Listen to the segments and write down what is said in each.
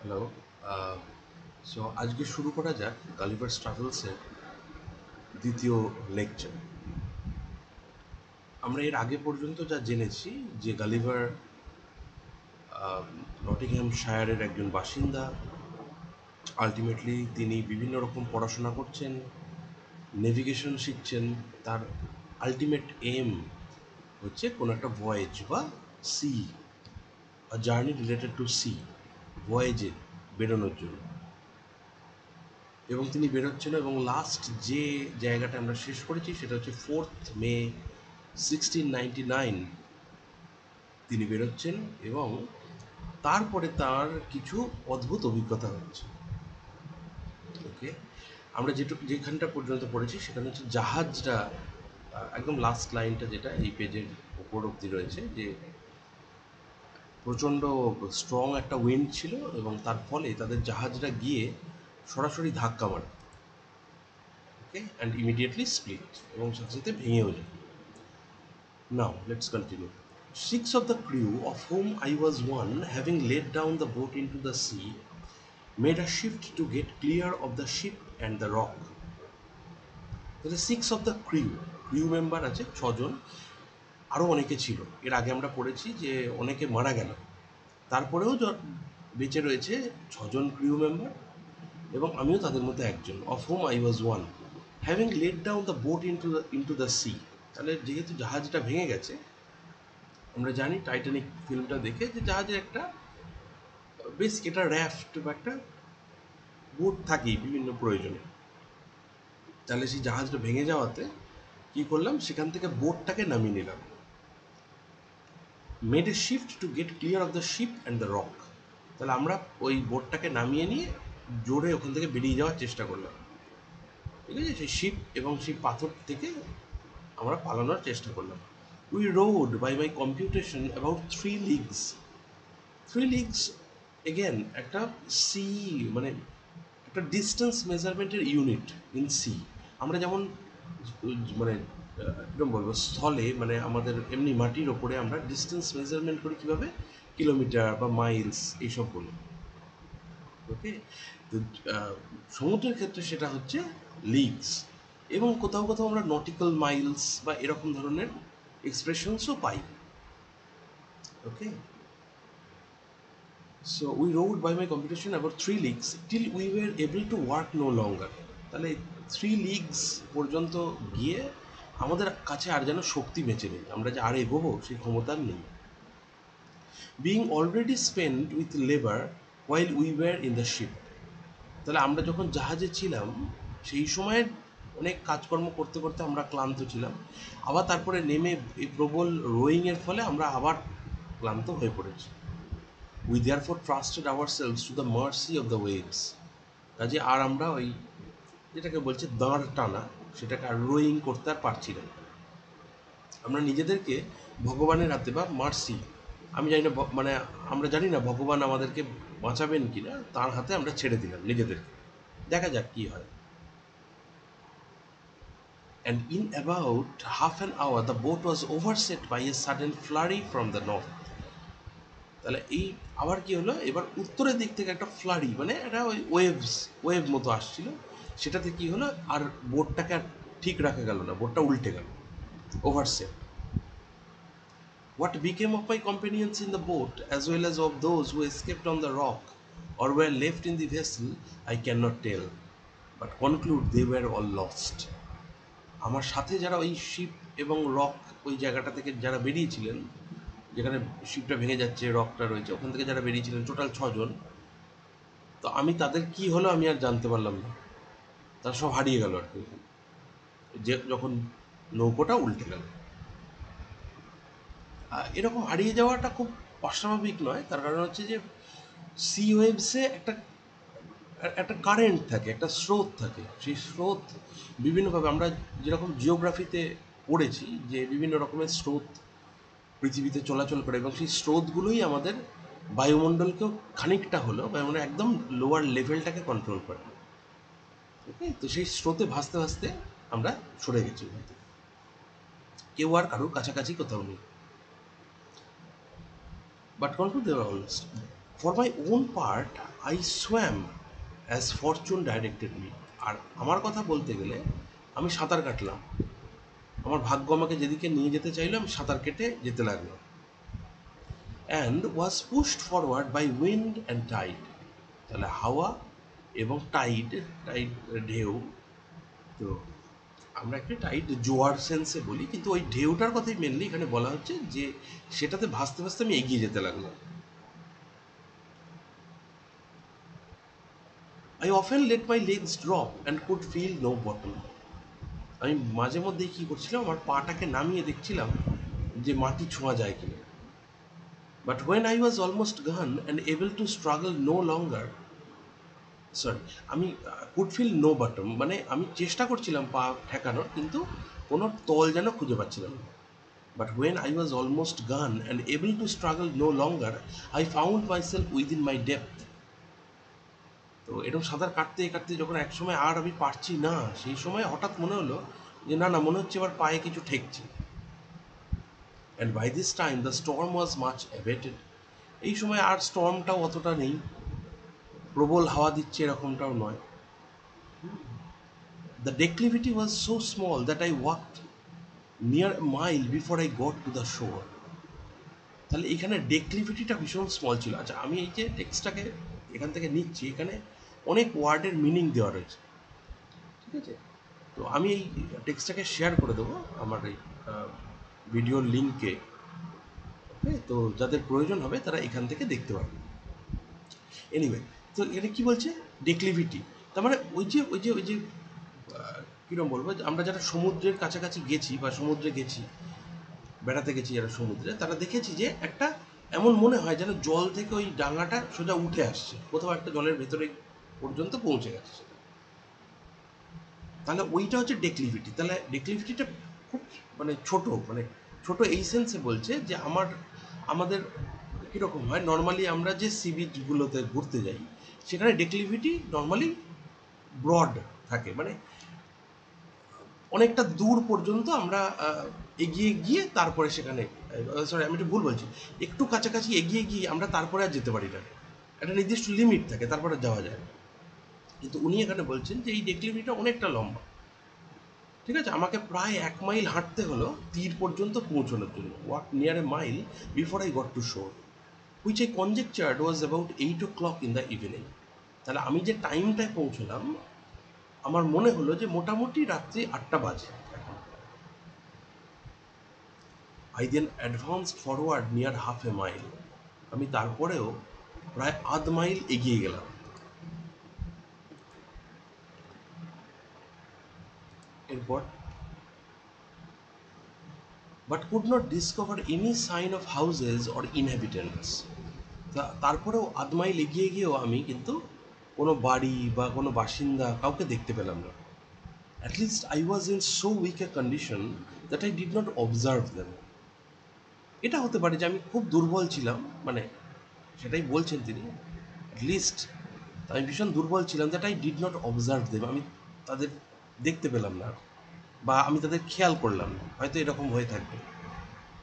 Hello. So আজকে শুরু করা যাক গালিভার্স ট্রাভেলসের দ্বিতীয় লেকচার। আমরা এর আগে পর্যন্ত যা জেনেছি যে গালিভার নটিংহ্যামশায়ারের একজন বাসিন্দা। আলটিমেটলি তিনি বিভিন্ন রকম পড়াশোনা করছেন, নেভিগেশন শিখছেন। তার আলটিমেট এম হচ্ছে কোনো একটা ভয়েজ বা sea, journey related to sea, ভয়েজে বেরোনোর জন্য। এবং তিনি বেরোচ্ছেন এবং লাস্ট যে জায়গাটা আমরা শেষ করেছি সেটা হচ্ছে 4 মে 1699 তিনি বেরোচ্ছেন। এবং তারপরে তার কিছু অদ্ভুত অভিজ্ঞতা হচ্ছে। ওকে, আমরা যেখানটা পর্যন্ত পড়েছি সেখানে হচ্ছে জাহাজটা, একদম লাস্ট লাইনটা যেটা এই পেজের উপর অব্দি রয়েছে, যে প্রচণ্ড স্ট্রং একটা উইন্ড ছিল এবং তার ফলে তাদের জাহাজটা গিয়ে সরাসরি ধাক্কা মারে। ওকে, অ্যান্ড ইমিডিয়েটলি স্প্লিট, এবং সাথে সাথে ভেঙেও যায়। Now, let's continue. 6 of the crew, of whom I was one, having laid down the boat into the sea, made a shift to get clear of the ship and the rock. তাহলে 6 of the crew member আছে 6 জন, আরও অনেকে ছিল। এর আগে আমরা পড়েছি যে অনেকে মারা গেল, তারপরেও বেঁচে রয়েছে 6 জন ক্রিউ মেম্বার, এবং আমিও তাদের মধ্যে একজন। Of home I was one, having laid down the boat into the sea. তাহলে যেহেতু জাহাজটা ভেঙে গেছে, আমরা জানি টাইটানিক ফিল্মটা দেখে যে জাহাজের একটা বেসিক এটা র্যাফট বা একটা বোট থাকেই বিভিন্ন প্রয়োজনে। তাহলে সেই জাহাজটা ভেঙে যাওয়াতে কী করলাম, সেখান থেকে বোটটাকে নামিয়ে নিলাম। Made a shift to get clear of the ship and the rock. তাহলে আমরা ওই বোটটাকে নামিয়ে নিয়ে জোরে ওখান থেকে বেরিয়ে যাওয়ার চেষ্টা করলাম। ঠিক আছে, সেই শিপ এবং সেই পাথর থেকে আমরা পালানোর চেষ্টা করলাম। We road by my computation about 3 leagues. 3 leagues again একটা সি, মানে একটা ডিস্টেন্স মেজারমেন্টের ইউনিট ইন সি। আমরা যেমন মানে কীরকম বলবো, স্থলে মানে আমাদের এমনি মাটির ওপরে আমরা ডিস্টেন্স মেজারমেন্ট করি কীভাবে, কিলোমিটার বা মাইলস এইসব বলে। ওকে, তো সমুদ্রের ক্ষেত্রে সেটা হচ্ছে লিগস, এবং কোথাও কোথাও আমরা নটিক্যাল মাইলস বা এরকম ধরনের এক্সপ্রেশনসও পাই। Okay, so we road by my competition about 3 leagues till we were able to work no longer. তাহলে 3 লিগস পর্যন্ত গিয়ে আমাদের কাছে আর যেন শক্তি বেঁচে নেই, আমরা যে আর এগোবো সেই ক্ষমতা নেই। Being already spend with labour while we were in the ship. তাহলে আমরা যখন জাহাজে ছিলাম সেই সময় অনেক কাজকর্ম করতে করতে আমরা ক্লান্ত ছিলাম, আবার তারপরে নেমে এই প্রবল রোয়িংয়ের ফলে আমরা আবার ক্লান্ত হয়ে পড়েছি। We therefore trusted ourselves to the mercy of the waves. কাজে আর আমরা ওই যেটাকে বলছে দাঁড় টানা, সেটাকে আর রোয়িং করতে আর পারছি না। আমরা নিজেদেরকে ভগবানের হাতে বা মার্সি, আমি জানি না মানে আমরা জানি না ভগবান আমাদেরকে বাঁচাবেন কি না, তার হাতে আমরা ছেড়ে দিলাম নিজেদেরকে, দেখা যাক কী হয়। And in about half an hour the boat was overset by a sudden flurry from the north. তাহলে এই আবার কি হলো, এবার উত্তরের দিক থেকে একটা ফ্লারি, মানে এটা ওই ওয়েভ মতো আসছিল, সেটাতে কি হলো, আর বোটটাকে আর ঠিক রাখা গেল না, বোটটা উল্টে গেল, ওভারসেট। What became of my companions in the boat, as well as of those who escaped on the rock or were left in the vessel, I cannot tell, but conclude they were all lost. আমার সাথে যারা ওই sheep এবং rock ওই জায়গাটা থেকে যারা বেরিয়েছিলেন, যেখানে শিপটা ভেঙে যাচ্ছে, রকটা রয়েছে, ওখান থেকে যারা বেরিয়েছিলেন টোটাল 6 জন, তো আমি তাদের কি হলো আমি আর জানতে পারলাম না, তারা সব হারিয়ে গেল আর কি, যে যখন নৌকোটা উল্টে গেল। এরকম হারিয়ে যাওয়াটা খুব অস্বাভাবিক নয়, তার কারণ হচ্ছে যে সি ওয়েভসে একটা একটা কারেন্ট থাকে, একটা স্রোত থাকে, সেই স্রোত বিভিন্নভাবে আমরা যেরকম জিওগ্রাফিতে পড়েছি যে বিভিন্ন রকমের স্রোত পৃথিবীতে চলাচল করে, এবং সেই স্রোতগুলোই আমাদের বায়ুমণ্ডলকেও খানিকটা হলেও মানে একদম লোয়ার লেভেলটাকে কন্ট্রোল করে। ওকে, তো সেই স্রোতে ভাসতে ভাসতে আমরা সরে গেছি, কেউ আর কারোর কাছাকাছি কোথাও নেই। বাট কন্ট্রোল দেওয়া হল for my own part I swam as fortune directed me. আর আমার কথা বলতে গেলে আমি সাঁতার কাটলাম, আমার ভাগ্য আমাকে যেদিকে নিয়ে যেতে চাইলো আমি সাঁতার কেটে যেতে লাগলাম। And was pushed forward by wind and tide. তাহলে হাওয়া এবং টাইড, টাইড ঢেউ, তো আমরা একটা টাইড জোয়ার সেন্সে বলি, কিন্তু ওই ঢেউটার কথাই মেনলি এখানে বলা হচ্ছে, যে সেটাতে ভাসতে ভাসতে আমি এগিয়ে যেতে লাগলাম। I often let my legs drop and could feel no bottom. আমি মাঝে মধ্যেই কী করছিলাম, আমার পাটাকে নামিয়ে দেখছিলাম যে মাটি ছোঁয়া যায় কিনা। But when I was almost gone and able to struggle no longer, sorry, আমি কুড ফিল নো বটম মানে আমি চেষ্টা করছিলাম পা ঠেকানোর, কিন্তু কোনো তল যেন খুঁজে পাচ্ছিলাম না। But when I was almost gone and able to struggle no longer, I found myself within my depth. তো এরকম সাঁতার কাটতে কাটতে যখন একসময় আর আমি পারছি না, সেই সময় হঠাৎ মনে হলো যে না না, মনে হচ্ছে এবার পায়ে কিছু ঠেকছে। And by this time the storm was much abated. এই সময় আর স্টর্মটাও অতটা নেই, প্রবল হাওয়া দিচ্ছে এরকমটাও নয়। The declivity was so small that I walked near a mile before I got to the shore. তাহলে এখানে ডেক্লিভিটিটা ভীষণ স্মল ছিল। আচ্ছা, আমি এই যে টেক্সটটাকে এখান থেকে নিচ্ছি, এখানে অনেক ওয়ার্ডের মিনিং দেওয়া রয়েছে, ঠিক আছে? তো আমি এই টেক্সটটাকে শেয়ার করে দেবো আমার এই ভিডিওর লিঙ্কে, ওকে? তো যাদের প্রয়োজন হবে তারা এখান থেকে দেখতে পারবে। এনিওয়ে, তো এখানে কী বলছে, ডেক্লিভিটি, তার মানে ওই যে কীরকম বলবো, আমরা যারা সমুদ্রের কাছাকাছি গেছি বা সমুদ্রে গেছি, বেড়াতে গেছি যারা সমুদ্রে, তারা দেখেছি যে একটা এমন মনে হয় যেন জল থেকে ওই ডাঙাটা সোজা উঠে আসছে, কোথাও একটা জলের ভেতরে পর্যন্ত পৌঁছে গেছে। তাহলে ওইটা হচ্ছে ডেক্লিভিটি। তাহলে ডেক্লিভিটিটা খুব মানে ছোট এই সেন্সে বলছে যে আমাদের কীরকম হয়, নর্মালি আমরা যে সি বিচগুলোতে ঘুরতে যাই সেখানে ডেক্লিভিটি নর্মালি ব্রড থাকে, মানে অনেকটা দূর পর্যন্ত আমরা এগিয়ে গিয়ে তারপরে সেখানে, সরি আমি একটু ভুল বলছি, একটু কাছাকাছি এগিয়ে গিয়ে আমরা তারপরে আর যেতে পারি না, একটা নির্দিষ্ট লিমিট থাকে, তারপরে যাওয়া যায়। কিন্তু উনি এখানে বলছেন যে এই ডেক্লিভিটিটা অনেকটা লম্বা, ঠিক আছে? আমাকে প্রায় 1 মাইল হাঁটতে হলো তীর পর্যন্ত পৌঁছানোর জন্য, walk near a mile before I got to shore, which I conjectured was about 8 o'clock in the evening. তাহলে আমি যে টাইমটায় পৌঁছলাম, আমার মনে হলো যে মোটামুটি রাত্রি 8টা বাজে। I then advanced forward near half a mile. আমি তারপরেও প্রায় আধ মাইল এগিয়ে গেলাম। এরপর but could not discover any sign of houses or inhabitants. তারপরেও আধ মাইল এগিয়ে গিয়েও আমি কিন্তু কোনো বাড়ি বা কোনো বাসিন্দা কাউকে দেখতে পেলাম না। At least I was in so weak A condition that I did not observe them. এটা হতে পারে যে আমি খুব দুর্বল ছিলাম, মানে সেটাই বলছেন তিনি, অ্যাটলিস্ট আমি ভীষণ দুর্বল ছিলাম, that I did not observe them, আমি তাদের দেখতে পেলাম না বা আমি তাদের খেয়াল করলাম না, হয়তো এরকম হয়ে থাকবে।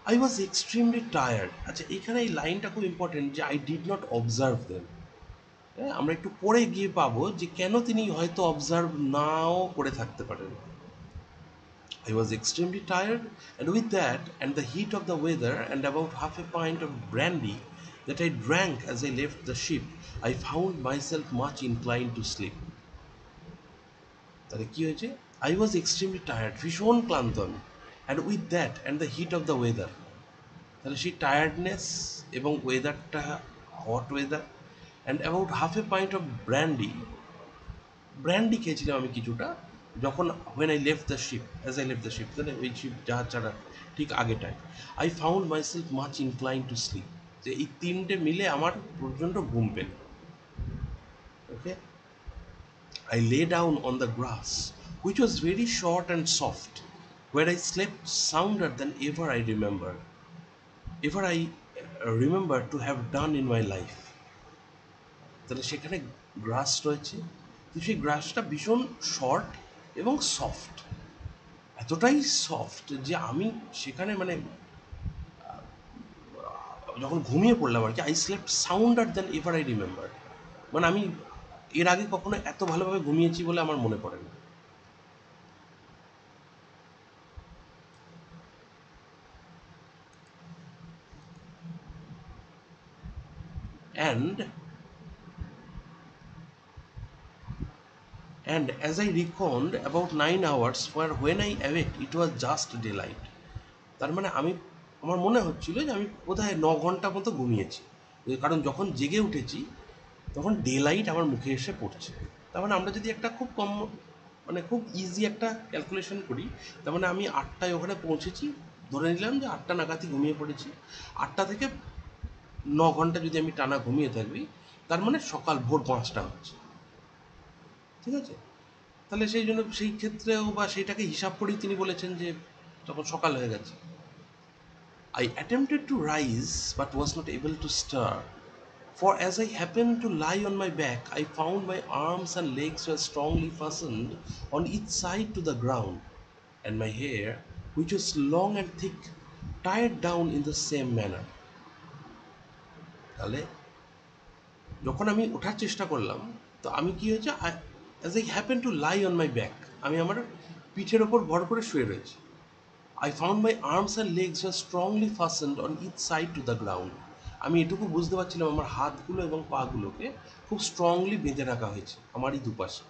I was extremely tired. আচ্ছা, এখানে এই লাইনটা খুব ইম্পর্টেন্ট, যে I did not observe them. হ্যাঁ, আমরা একটু পরে গিয়ে পাবো যে কেন তিনি হয়তো অবজার্ভ নাও করে থাকতে পারেন। I was extremely tired, and with that, and the heat of the weather, and about half a pint of brandy that I drank as I left the ship, I found myself much inclined to sleep. তাহলে কি হয়েছে? I was extremely tired, ভীষণ ক্লান্ত আমি, and with that, and the heat of the weather, তাহলে সেই tiredness এবং ওয়েদারটা hot weather, and about half a pint of brandy খেয়েছিলাম আমি কিছুটা, যখন when I left the ship, as I left the ship, তাহলে ওই শিপ জাহাজ ছাড়া ঠিক আগেটায়, I found myself much incline to sleep, যে এই তিনটে মিলে আমার প্রচণ্ড ঘুম পেল। Okay, I lay down on the grass which was very short and soft, where I slept sounder than ever I remember to have done in my life. তাহলে সেখানে গ্রাস রয়েছে, তো সেই গ্রাসটা ভীষণ শর্ট এবং সফট, এতটাই সফট যে আমি সেখানে মানে যখন ঘুমিয়ে পড়লাম আর কি, I slept sounder than ever I remember. মানে আমি এর আগে কখনো এত ভালোভাবে ঘুমিয়েছি বলে আমার মনে পড়ে না। And and as I reckoned, about 9 hours, for when I awake it was just daylight. তার মানে আমি, আমার মনে হচ্ছিল যে আমি বোধহয় 9 ঘন্টা মতো ঘুমিয়েছি, কারণ যখন জেগে উঠেছি তখন ডে লাইট আমার মুখে এসে পড়ছে। তার মানে আমরা যদি একটা খুব কম, মানে খুব ইজি একটা ক্যালকুলেশন করি, তার মানে আমি 8টায় ওখানে পৌঁছেছি, ধরে নিলাম যে 8টা নাগাদই ঘুমিয়ে পড়েছি। 8টা থেকে 9 ঘন্টা যদি আমি টানা ঘুমিয়ে থাকবি, তার মানে সকাল ভোর 5টা হচ্ছে, ঠিক আছে? তাহলে সেই জন্য সেই ক্ষেত্রেও বা সেইটাকে হিসাব করেই তিনি বলেছেন যে তখন সকাল হয়ে গেছে। I attempted to rise but was not able to stir, for as I happened to lie on my back, I found my arms and legs were strongly fastened on each side to the ground, and my hair, which was long and thick, tied down in the same manner. তাহলে যখন আমি ওঠার চেষ্টা করলাম, তো আমি কি হয়েছে, as I happen to lie on my back, আমি আমার পিঠের ওপর ভর করে শুয়ে রয়েছি। I found my arms and legs were strongly fastened on each side to the ground. আমি এটুকু বুঝতে পারছিলাম আমার হাতগুলো এবং পাগুলোকে খুব স্ট্রংলি বেঁধে রাখা হয়েছে আমারই দুপাশে।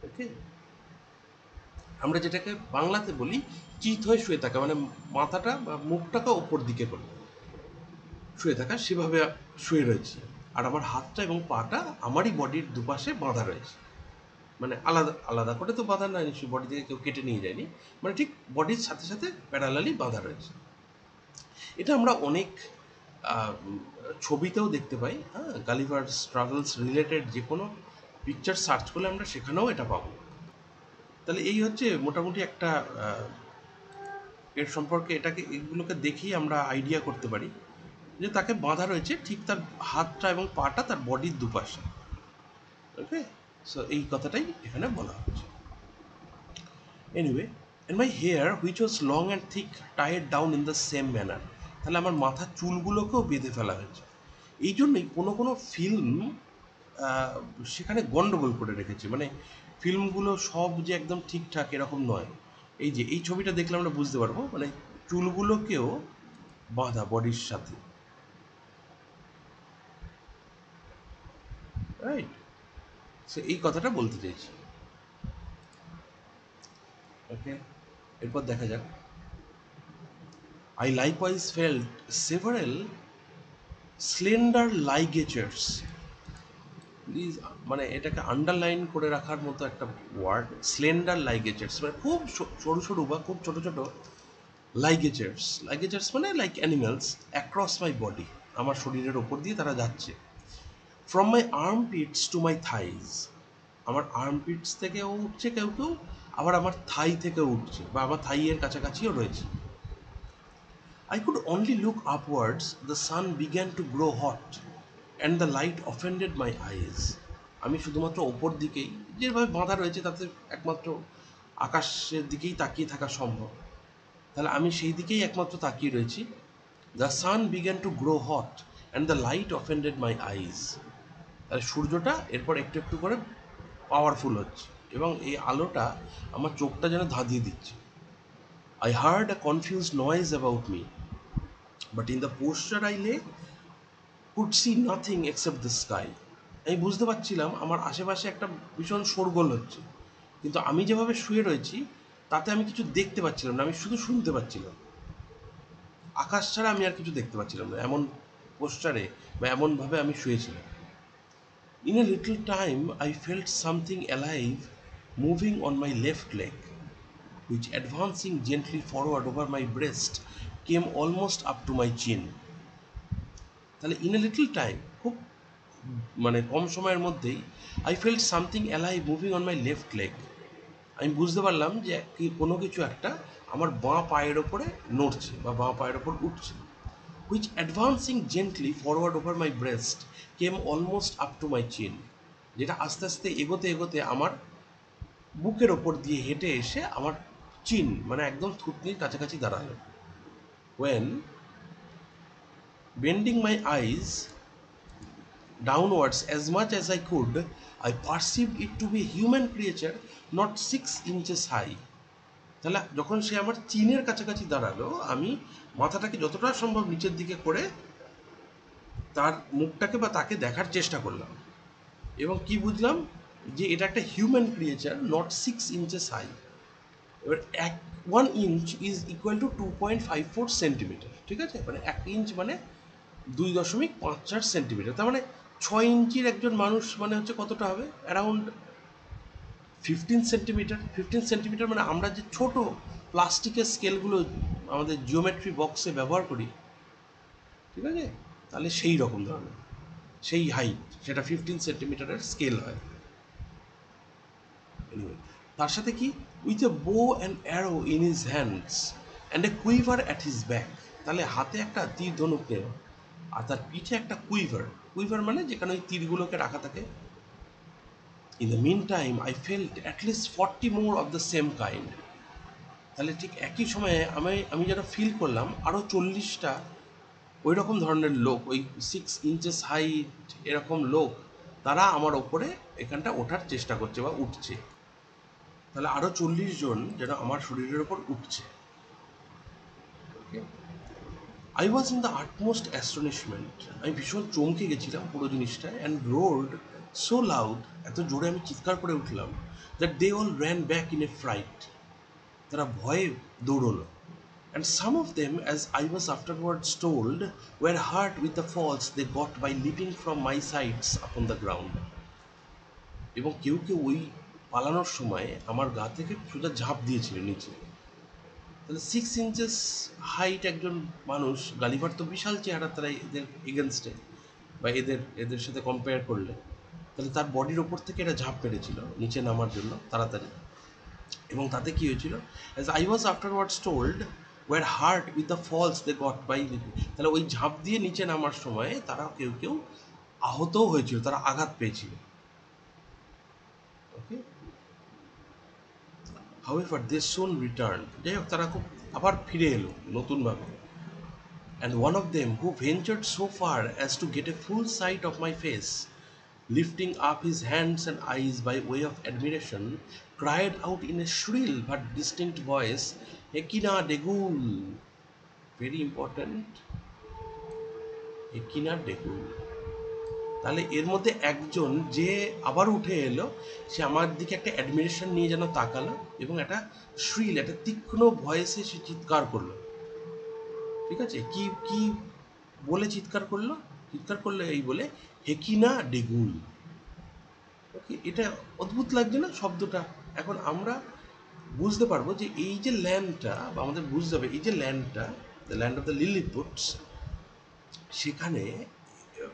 ওকে, আমরা যেটাকে বাংলাতে বলি চিত হয়ে শুয়ে থাকা, মানে মাথাটা বা মুখটাকে ওপর দিকে করে শুয়ে থাকা, সেভাবে শুয়ে রয়েছি। আর আমার হাতটা এবং পাটা আমারই বডির দুপাশে বাঁধা রয়েছে, মানে আলাদা আলাদা করে তো বাঁধা নয় নিশ্চয়ই, বডি থেকে কেউ কেটে নিয়ে যায়নি, মানে ঠিক বডির সাথে সাথে প্যারালালি বাঁধা রয়েছে। এটা আমরা অনেক ছবিতেও দেখতে পাই, হ্যাঁ, গালিভার স্ট্রাগলস রিলেটেড যে কোনো পিকচার সার্চ করলে আমরা সেখানেও এটা পাবো। তাহলে এই হচ্ছে মোটামুটি একটা এর সম্পর্কে, এটাকে এগুলোকে দেখেই আমরা আইডিয়া করতে পারি যে তাকে বাঁধা রয়েছে ঠিক তার হাতটা এবং পাটা তার বডির দুপাশে। ওকে, সো এই কথাটাই এখানে বলা হচ্ছে। Anyway, and my hair which was long and thick tied down in the same manner, তাহলে আমার মাথার চুলগুলোকেও বেঁধে ফেলা হয়েছে। এই জন্যই কোনো কোনো ফিল্ম সেখানে গন্ডগোল করে রেখেছে, মানে ফিল্মগুলো সব যে একদম ঠিকঠাক এরকম নয়। এই যে এই ছবিটা দেখলে আমরা বুঝতে পারবো, মানে চুলগুলোকেও বাঁধা বডির সাথে, রাইট? সো এই কথাটা বলতে চাইছি। ওকে, এরপর দেখা যাক। I likewise felt several slender ligatures, please, মানে এটাকে আন্ডারলাইন করে রাখার মতো একটা ওয়ার্ড, স্লেন্ডার লাইগেচার্স, মানে খুব সরু সরু বা খুব ছোট ছোট লাইগেচার্স। লাইগেচার্স মানে like animals across my body, আমার শরীরের ওপর দিয়ে তারা যাচ্ছে। From my armpits to my thighs, আমার আর্ম পিটস থেকেও উঠছে কেউ কেউ, আবার আমার থাই থেকেও উঠছে বা আমার থাইয়ের কাছাকাছিও রয়েছে। I could only look upwards. The sun began to grow hot, and the light offended my eyes. আমি শুধুমাত্র ওপর দিকেই যেভাবে বাঁধা রয়েছে তাতে একমাত্র আকাশের দিকেই তাকিয়ে থাকা সম্ভব, তাহলে আমি সেই দিকেই একমাত্র তাকিয়ে রয়েছি। The sun began to grow hot and the light offended my eyes, তাহলে সূর্যটা এরপর একটু একটু করে পাওয়ারফুল হচ্ছে এবং এই আলোটা আমার চোখটা যেন ধাঁধিয়ে দিচ্ছে। I heard a confused noise about me, but in the posture I lay could see nothing except the sky. আমি বুঝতে পারছিলাম আমার আশেপাশে একটা ভীষণ শোরগোল হচ্ছে, কিন্তু আমি যেভাবে শুয়ে রয়েছি তাতে আমি কিছু দেখতে পাচ্ছিলাম না, আমি শুধু শুনতে পাচ্ছিলাম। আকাশ ছাড়া আমি আর কিছু দেখতে পাচ্ছিলাম না, এমন পোস্টারে বা এমনভাবে আমি শুয়েছিলাম। In a little time I felt something alive moving on my left leg, which advancing gently forward over my breast came almost up to my চিন। তাহলে ইন এ লিটল টাইম, খুব মানে কম সময়ের মধ্যেই, I felt something alive moving on my left leg, আমি বুঝতে পারলাম যে কোনো কিছু একটা আমার বাঁ পায়ের ওপরে নড়ছে বা বাঁ পায়ের ওপর উঠছে। Which advancing gently forward over my breast came almost up to my চিন, যেটা আস্তে আস্তে এগোতে এগোতে আমার বুকের ওপর দিয়ে হেঁটে এসে আমার চিন মানে একদম থুতনির কাছাকাছি দাঁড়ালো। When Bending my eyes downwards as much as I could, I perceived it to be a human creature not 6 inches high. তাহলে যখন সে আমার চিনের কাছাকাছি দাঁড়ালো, আমি মাথাটাকে যতটা সম্ভব নিচের দিকে করে তার মুখটাকে বা তাকে দেখার চেষ্টা করলাম, এবং কি বুঝলাম যে এটা একটা human creature not 6 inches high. এবার 1 inch is equal to 2.54 centimetre, ঠিক আছে, মানে 1 ইঞ্চ মানে 2.54 সেন্টিমিটার, তার মানে 6 ইঞ্চির একজন মানুষ মানে হচ্ছে কতটা হবে, অ্যারাউন্ড 15 সেন্টিমিটার। 15 সেন্টিমিটার মানে আমরা যে ছোট প্লাস্টিকের স্কেলগুলো আমাদের জিওমেট্রি বক্সে ব্যবহার করি, ঠিক আছে, তাহলে সেই রকম ধরনের, সেই হাইট, সেটা 15 সেন্টিমিটারের স্কেল হয়। Anyway, তার সাথে কি, with a bow and arrow in his hands and a quiver at his back, তাহলে হাতে একটা তীর ধনুক নেওয়া আর তার পিঠে একটা কুইভার, কুইভার মানে যেখানে ওই তীরগুলোকে রাখা থাকে। In the mean time I felt at least 40 more of the same kind, তাহলে ঠিক একই সময়ে আমি যেন ফিল করলাম আরও 40টা ওই রকম ধরনের লোক, ওই 6 inches হাইট এরকম লোক, তারা আমার ওপরে এখানটা ওঠার চেষ্টা করছে বা উঠছে। তাহলে আরও 40 জন যেন আমার শরীরের ওপর উঠছে। I was in the utmost astonishment, আমি ভীষণ চমকে গেছিলাম পুরো জিনিসটায়, অ্যান্ড রোড সো লাউড, এত জোরে আমি চিৎকার করে উঠলাম, that they all ran back in a fright, তারা ভয়ে দৌড়লো। And some of them, as I was afterwards told, were hurt with the falls they got by leaping from my sides upon the ground. এবং কেউ কেউ ওই পালানোর সময় আমার গা থেকে সোজা ঝাঁপ দিয়েছিল নিচে। তাহলে 6 inches হাইট একজন মানুষ, গালিভার তো বিশাল চেহারা, তারা এদের এগেনস্টে বা এদের এদের সাথে কম্পেয়ার করলে, তাহলে তার বডির ওপর থেকে এটা ঝাঁপ মেরেছিল নিচে নামার জন্য তাড়াতাড়ি। এবং তাতে কী হয়েছিল, as I was afterwards told, were hurt with the falls they got by, তাহলে ওই ঝাঁপ দিয়ে নিচে নামার সময় তারা কেউ কেউ আহতও হয়েছিল, তারা আঘাত পেয়েছিল। ওকে, হাউএভার দে সুন রিটার্ন, যাই হোক তারা খুব আবার ফিরে এলো নতুনভাবে। And one of them, who ventured so far as to get a full sight of my face, lifting up his hands and eyes by way of admiration, cried out in a shrill but distinct voice, Hekina Degul. Very important, Hekina Degul. তাহলে এর মধ্যে একজন যে আবার উঠে এলো, সে আমার দিকে একটা অ্যাডমিরেশন নিয়ে যেন তাকালো এবং একটা শ্রিল, একটা তীক্ষ্ণ ভয়েসে সে চিৎকার করলো, ঠিক আছে, কি কি বলে চিৎকার করলো, চিৎকার করলো এই বলে, হেকিনা ডেগুল। ওকে, এটা অদ্ভুত লাগছে না শব্দটা? এখন আমরা বুঝতে পারবো যে এই যে ল্যান্ডটা, বা আমাদের বুঝতে হবে এই যে ল্যান্ডটা, দ্য ল্যান্ড অফ দ্য লিলিপুটস, সেখানে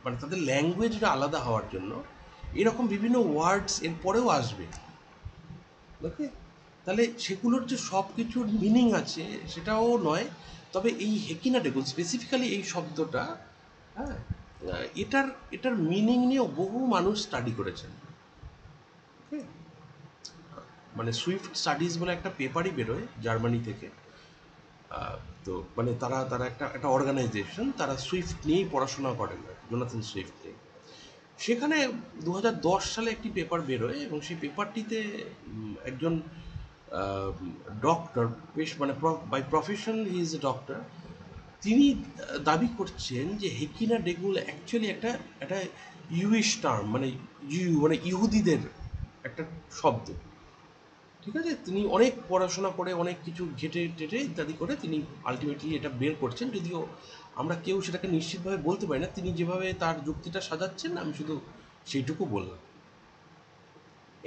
মানে তাদের ল্যাঙ্গুয়েজটা আলাদা হওয়ার জন্য এরকম বিভিন্ন ওয়ার্ডস এর পরেও আসবে। ওকে, তাহলে সেগুলোর যে সব কিছুর মিনিং আছে সেটাও নয়, তবে এই হেকিনা ডেগুল স্পেসিফিক্যালি এই শব্দটা, হ্যাঁ, এটার এটার মিনিং নিয়েও বহু মানুষ স্টাডি করেছেন। ওকে, মানে সুইফট স্টাডিজ বলে একটা পেপারই বেরোয় জার্মানি থেকে। তো মানে তারা তারা একটা একটা অর্গানাইজেশন, তারা সুইফট নিয়েই পড়াশোনা করেন, জোনাথন সুইফট নিয়ে। সেখানে 2010 সালে একটি পেপার বেরোয় এবং সেই পেপারটিতে একজন ডক্টর, বেশ মানে by profession he is a doctor, তিনি দাবি করছেন যে হেকিনা ডেগুল অ্যাকচুয়ালি একটা একটা ইউইশ টার্ম, মানে মানে ইহুদিদের একটা শব্দ, ঠিক আছে। তিনি অনেক পড়াশোনা করে অনেক কিছু ঘেটে টেটে ইত্যাদি করে তিনি আলটিমেটলি এটা বের করছেন, যদিও আমরা কেউ সেটাকে নিশ্চিতভাবে বলতে পারি না। তিনি যেভাবে তার যুক্তিটা সাজাচ্ছেন আমি শুধু সেইটুকু বললাম।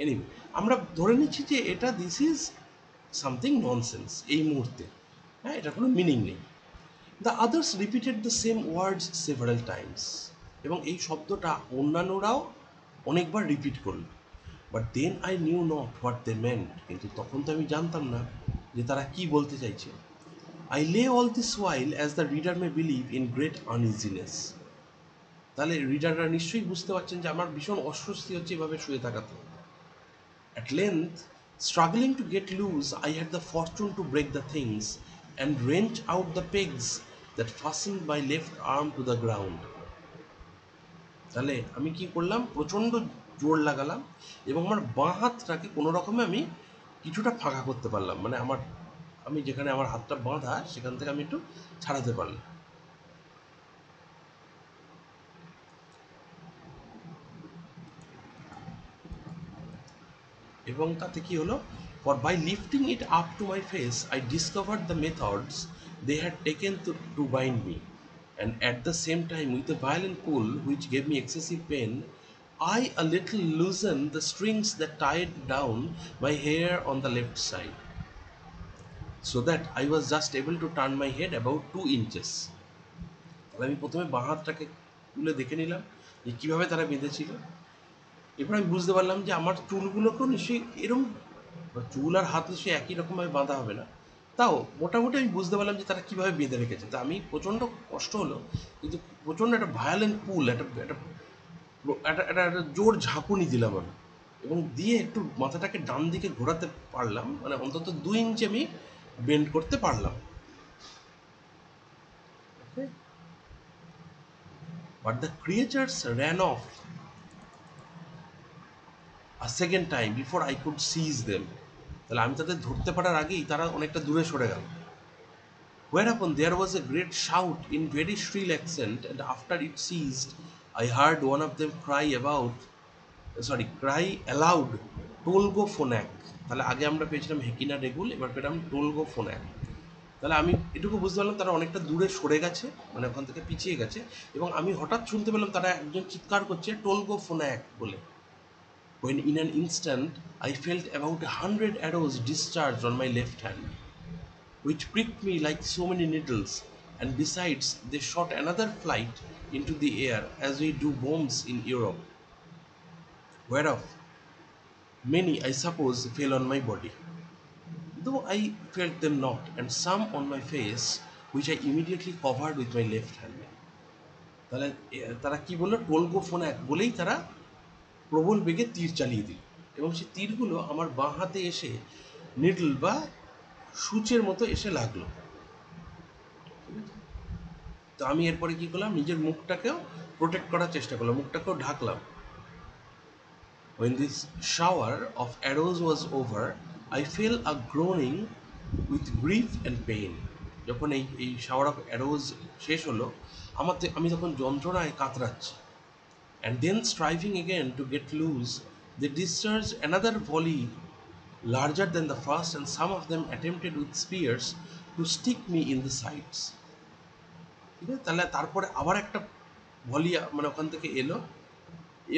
এনিওয়ে, আমরা ধরে নিচ্ছি যে এটা দিস ইজ সামথিং ননসেন্স এই মুহূর্তে, হ্যাঁ, এটা কোনো মিনিং নেই। The others repeated the same words several times, এবং এই শব্দটা অন্যান্যরাও অনেকবার রিপিট করলো। But then I knew not what they meant, কিন্তু তখন তো আমি জানতাম না যে তারা কি বলতে চাইছে। আই লে all this while as the reader May believe in great uneasiness, তাহলে রিডাররা নিশ্চয়ই বুঝতে পারছেন যে আমার ভীষণ অস্বস্তি হচ্ছে এভাবে শুয়ে থাকাতে। At length, struggling to get loose, I had the fortune to break the things and wrench out the pegs that fastened my left arm to the ground. তাহলে আমি কি করলাম, প্রচণ্ড জোর লাগালাম এবং আমার বাঁ হাতটাকে কোনো রকমে আমি কিছুটা ফাঁকা করতে পারলাম, মানে আমি যেখানে আমার হাতটা বাঁধা সেখান থেকে আমি একটু ছাড়াতে পারলাম। এবং তাতে কি হলো, for by lifting it up to my face I discovered the methods they had taken to bind me, and at the same time with a violent pull which gave me excessive pain I a little loosened the strings that tied down my hair on the left side, so that I was just able to turn my head about 2 inches. তাহলে আমি প্রথমে বাঁ হাতটাকে তুলে দেখে নিলাম যে কীভাবে তারা বেঁধেছিল। এরপর আমি বুঝতে পারলাম যে আমার চুলগুলোকেও নিশ্চয়ই এরকম, চুল আর হাত নিশ্চয়ই একই রকমভাবে বাঁধা হবে না, তাও মোটামুটি আমি বুঝতে পারলাম যে তারা কীভাবে বেঁধে রেখেছে। তা আমি প্রচণ্ড কষ্ট হলো, কিন্তু প্রচণ্ড একটা ভায়োলেন্ট পুল, একটা একটা একটা একটা একটা জোর ঝাঁকুনি দিলাম আমি, এবং দিয়ে একটু মাথাটাকে ডান দিকে ঘোরাতে পারলাম, মানে অন্তত 2 ইঞ্চি আমি বেন্ড করতে পারলাম। But the creatures ran off a second time before I could seize them. তাহলে আমি তাদের ধরতে পারার আগেই তারা অনেকটা দূরে সরে গেল। Whereupon there was a great shout in very shrill accent, and after it ceased, I heard one of them cry aloud, Tolgo Phonak. তাহলে আগে আমরা পেয়েছিলাম হেকিনা রেগুল, এবার পেলাম টোলগো ফোন্যাক। তাহলে আমি এটুকু বুঝতে পারলাম তারা অনেকটা দূরে সরে গেছে, মানে ওখান থেকে পিছিয়ে গেছে, এবং আমি হঠাৎ শুনতে পেলাম তারা একজন চিৎকার করছে টোলগো ফোন্যাক বলে। When in an instant I felt about 100 arrows discharged on my left hand, which pricked me like so many needles, and besides they shot another flight into the air as we do bombs in Europe, whereof many I suppose fell on my body, though I felt them not, and some on my face, which I immediately covered with my left hand. তাহলে তারা কি বললো, টোলগো phone এক বলেই তারা প্রবল বেগে তীর চালিয়ে দিল, এবং সেই তীরগুলো আমার বাঁ হাতে এসে নিডল বা সূচের মতো এসে লাগলো। তো আমি এরপরে কি করলাম, নিজের মুখটাকেও প্রোটেক্ট করার চেষ্টা করলাম, মুখটাকেও ঢাকলাম। When this shower of arrows was over, I felt a groaning with grief and pain. যখন এই শাওয়ার অফ অ্যারোজ শেষ হলো, আমি তখন যন্ত্রণায় কাতরাচ্ছি। And then striving again to get loose, they discharged another volley larger than the first, and some of them attempted with spears to stick me in the sides. ঠিক আছে, তাহলে তারপরে আবার একটা ভলি মানে ওখান থেকে এলো,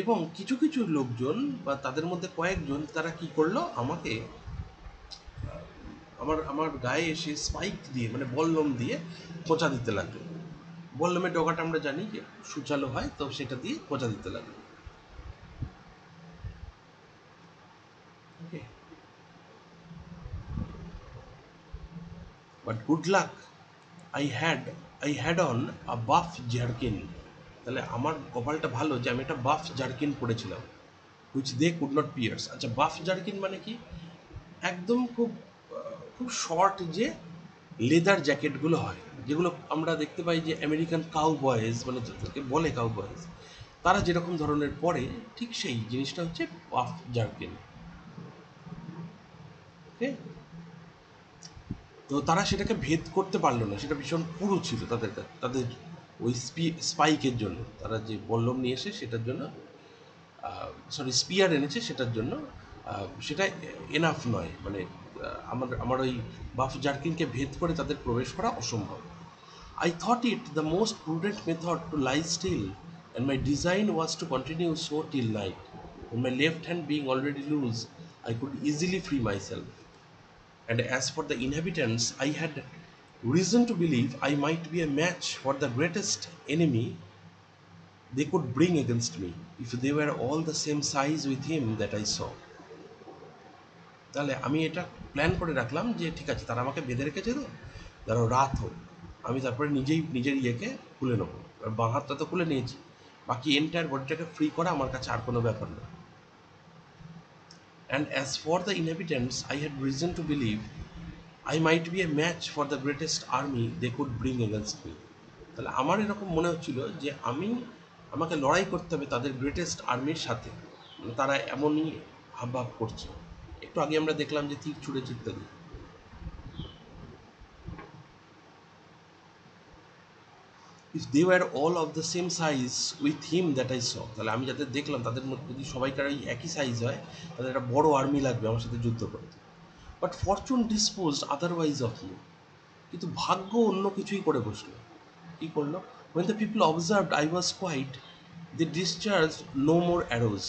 এবং কিছু কিছু লোকজন বা তাদের মধ্যে কয়েকজন তারা কি করলো, আমাকে আমার গায়ে এসে স্পাইক দিয়ে, মানে বল্লম দিয়ে খোঁচা দিতে লাগলো। বল্লমের ডগাটা আমরা জানি যে সুচালো হয়, তো সেটা দিয়ে খোঁচা দিতে লাগলো। Okay, but good luck I had on a buff jerkin. তাহলে আমার কপালটা ভালো যে আমি একটা বাফ জার্কিন পরেছিলাম, which they could not pierce. আচ্ছা, বাফ জার্কিন মানে কি, একদম খুব খুব শর্ট যে লেদার জ্যাকেটগুলো হয়, যেগুলো আমরা দেখতে পাই যে আমেরিকান কাউ বয়েজ, মানে যাদেরকে বলে কাউ বয়েজ, তারা যেরকম ধরনের পরে, ঠিক সেই জিনিসটা হচ্ছে বাফ জার্কিন। ওকে, তো তারা সেটাকে ভেদ করতে পারলো না, সেটা ভীষণ পুরু ছিল তাদের কাছে, তাদের ওই স্পাইকের জন্য, তারা যে বল্লম নিয়ে এসে সেটার জন্য, স্পিয়ার এনেছে সেটার জন্য, সেটা এনাফ নয়, মানে আমার ওই বাফ জার্কিনকে ভেদ করে তাদের প্রবেশ করা অসম্ভব। I thought it the most prudent method to lie still, and my design was to continue so till night. When my left hand being already loose, I could easily free myself. And as for the inhabitants, I had reason to believe I might be a match for the greatest enemy they could bring against me, if they were all the same size with him that I saw. তাহলে আমি এটা plan করে রাখলাম যে ঠিক আছে, তারা আমাকে বেঁধে রেখেছে, তো ধরো রাত হোক, আমি তারপরে নিজের ইয়েকে খুলে নেবো। বাঁ হাতটা তো খুলে নিয়েছি, বাকি এন্টায়ার বডিটাকে ফ্রি করা আমার কাছে আর কোনো ব্যাপার না। And as for the inhabitants, I had reason to believe I might be a match for the greatest army they could bring against me. তাহলে আমার এরকম মনে হচ্ছিল যে আমাকে লড়াই করতে হবে তাদের গ্রেটেস্ট আর্মির সাথে, মানে তারা এমনই হাবভাব করছে। একটু আগে আমরা দেখলাম যে তীর ছুঁড়েছে ইত্যাদি। If they were all of the same size with him that I saw, তাহলে আমি যাদের দেখলাম তাদের মধ্যে যদি সবাইকার ওই একই সাইজ হয় তাহলে একটা বড় আর্মি লাগবে আমার সাথে যুদ্ধ করতে। But Fortune disposed otherwise of me, কিন্তু ভাগ্য অন্য কিছুই করে বসলো। কী করলো? when the people observed I was quiet, they discharged no more arrows.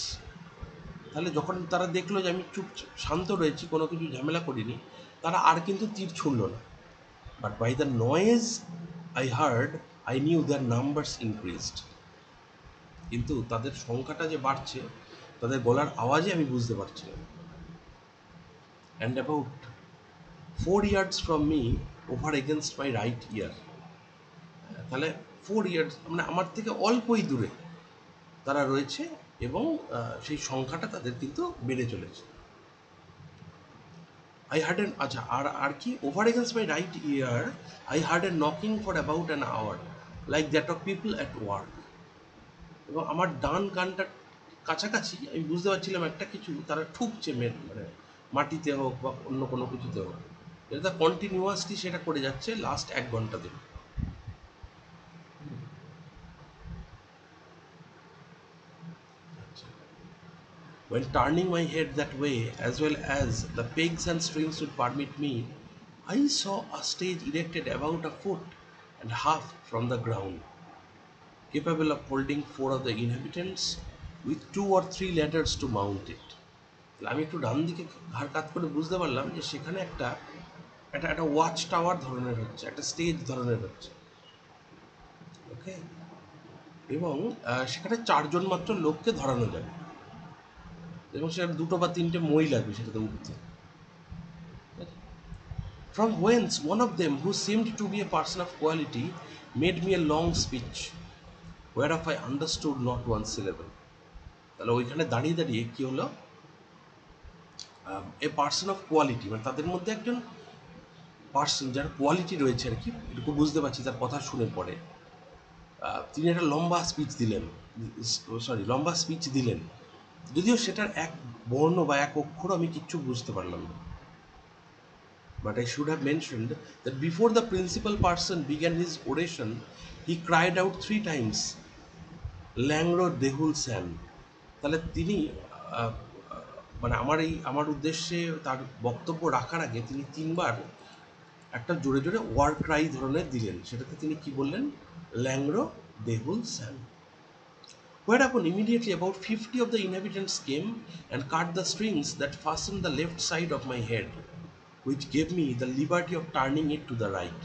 তাহলে যখন তারা দেখলো যে আমি চুপ শান্ত রয়েছি, কোনো কিছু ঝামেলা করিনি, তারা আর কিন্তু তীর ছুঁড়ল না। But by the noise I heard I knew their numbers increased, কিন্তু তাদের সংখ্যাটা যে বাড়ছে তাদের গলার আওয়াজে আমি বুঝতে পারছিলাম। And about 4 yards from me over against my right ear, তাহলে 4 yards মানে আমার থেকে অল্পই দূরে তারা রয়েছে, এবং সেই সংখ্যাটা তাদের কিন্তু বেড়ে চলেছে। আই হার্ড এন, আচ্ছা, আর কি, over against my right ear I heard a knocking for about an hour like that of people at work, এবং আমার ডান কানটার কাছাকাছি আমি বুঝতে পারছিলাম একটা কিছু তারা ঠুকছে মানে মাটিতে হোক বা অন্য কোনো কিছুতে হোক। এটা কন্টিনিউয়াসলি সেটা করে যাচ্ছে লাস্ট 1 ঘন্টা ধরে। When turning my head that way, as well as the pegs and strings would permit me, I saw a stage erected about a foot and half from the ground, capable of holding 4 of the inhabitants, with 2 or 3 ladders to mount it. আমি একটু ডান দিকে ঘাড় কাত করে বুঝতে পারলাম যে সেখানে একটা ওয়াচ টাওয়ার ধরনের হচ্ছে, একটা স্টেজ ধরনের হচ্ছে। ওকে, এবং সেখানে 4 জন মাত্র লোককে ধরানো যাবে, এবং সেখানে 2 বা 3টে মই লাগবে সেটাতে উঠতে। From whence one of them, who seemed to be a person of quality, made me a long speech, whereof I understood not one syllable. তাহলে ওইখানে দাঁড়িয়ে দাঁড়িয়ে কী হলো, এ পার্সন অফ কোয়ালিটি, মানে তাদের মধ্যে একজন পার্সন যার কোয়ালিটি রয়েছে আর কি, এটুকু বুঝতে পারছি তার কথা শুনে পড়ে। তিনি একটা লম্বা স্পিচ দিলেন, যদিও সেটার এক বর্ণ বা এক অক্ষর আমি কিচ্ছু বুঝতে পারলাম না। But I should have mentioned that before the principal person began his oration, he cried out 3 times, Langro Dehul San. তাহলে তিনি আহ, মানে আমার উদ্দেশ্যে তার বক্তব্য রাখার আগে তিনি 3বার একটা জোরে জোরে ওয়ার ক্রাই ধরনের দিলেন। সেটাতে তিনি কি বললেন? ল্যাংরো দেহুল স্যান। Whereupon immediately about 50 of the inhabitants came and cut the strings that fastened the left side of my head, which gave me the liberty of turning it to the right.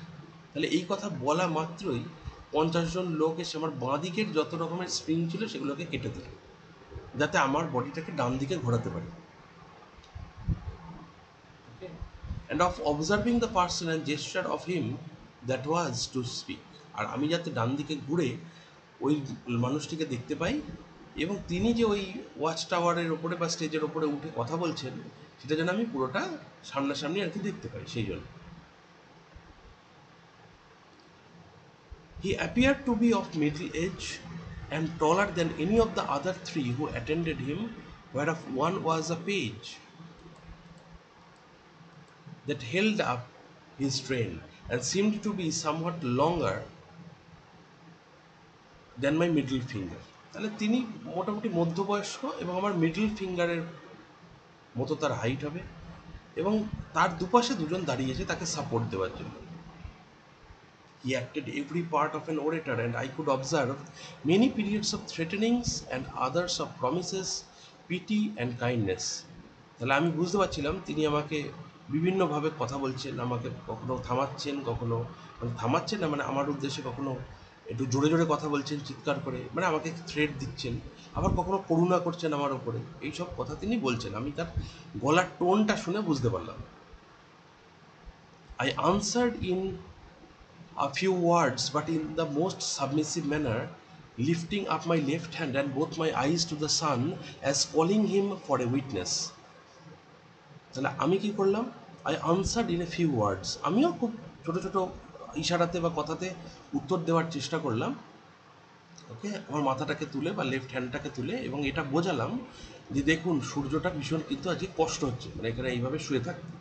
তাহলে এই কথা বলা মাত্রই 50 জন লোক এসে আমার বাঁ দিকের যত রকমের স্প্রিং ছিল সেগুলোকে কেটে দিল, যাতে আমার বডিটাকে ডান দিকে ঘোরাতে পারি। And of observing the person and gesture of him that was to speak, আর আমি যাতে ডান দিকে ঘুরে ওই মানুষটিকে দেখতে পাই, এবং তিনি যে ওই ওয়াচ টাওয়ারের ওপরে বা স্টেজের ওপরে উঠে কথা বলছেন সেটা যেন আমি পুরোটা সামনাসামনি আর কি দেখতে পাই, সেই জন্য। He appeared to be of middle age and taller than any of the other 3 who attended him, whereof one was a page that held up his train and seemed to be somewhat longer than my middle finger. তাহলে তিনি মোটামুটি মধ্যবয়স্ক এবং আমার middle ফিঙ্গারের মতো তার height হবে, এবং তার দুপাশে 2জন দাঁড়িয়েছে তাকে সাপোর্ট দেওয়ার জন্য। He acted every part of an orator, and I could observe many periods of threatenings and others of promises, pity and kindness. তাহলে আমি বুঝতে পারছিলাম তিনি আমাকে বিভিন্নভাবে কথা বলছেন, আমাকে কখনো থামাচ্ছেন, কখনো মানে থামাচ্ছেন না, মানে আমার উদ্দেশ্যে কখনো একটু জোরে জোরে কথা বলছেন চিৎকার করে, মানে আমাকে থ্রেট দিচ্ছেন, আবার কখনো করুণা করছেন আমার ওপরে। এইসব কথা তিনি বলছেন, আমি তার গলার টোনটা শুনে বুঝতে পারলাম। I answered in a few words, but in the most submissive manner, lifting up my left hand and both my eyes to the sun, as calling him for a witness. তাহলে আমি কি করলাম? I answered in a few words. আমিও খুব ছোট ছোট ইশারাতে বা কথাতে উত্তর দেওয়ার চেষ্টা করলাম। ওকে, আমার মাথাটাকে তুলে বা লেফট হ্যান্ডটাকে তুলে, এবং এটা বোঝালাম যে দেখুন সূর্যটা ভীষণ কিন্তু আজকে কষ্ট হচ্ছে, মানে এখানে এইভাবে শুয়ে থাকতে।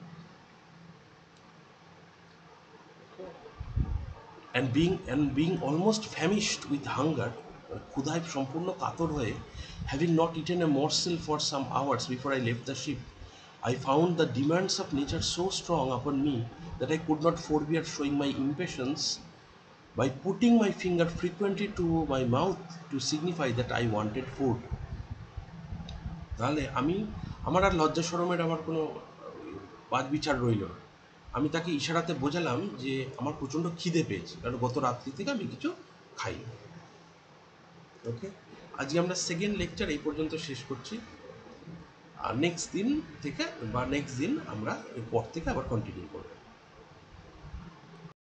and being almost famished with hunger, ক্ষুধায় সম্পূর্ণ কাতর হয়ে, having not eaten a morsel for some hours before I left the ship, I found the demands of nature so strong upon me that I could not forbear showing my impatience by putting my finger frequently to my mouth to signify that I wanted food. তাহলে আমার আর লজ্জা শরমের আমার কোনো বাদ বিচার রইল না। আমি তাকে ইশারাতে বোঝালাম যে আমার প্রচণ্ড খিদে পেয়েছে, কারণ গত রাত্রি থেকে আমি কিছু খাইনি। ওকে, আজকে আমরা সেকেন্ড লেকচার এই পর্যন্ত শেষ করছি। আর নেক্সট দিন আমরা এরপর থেকে আবার কন্টিনিউ করব।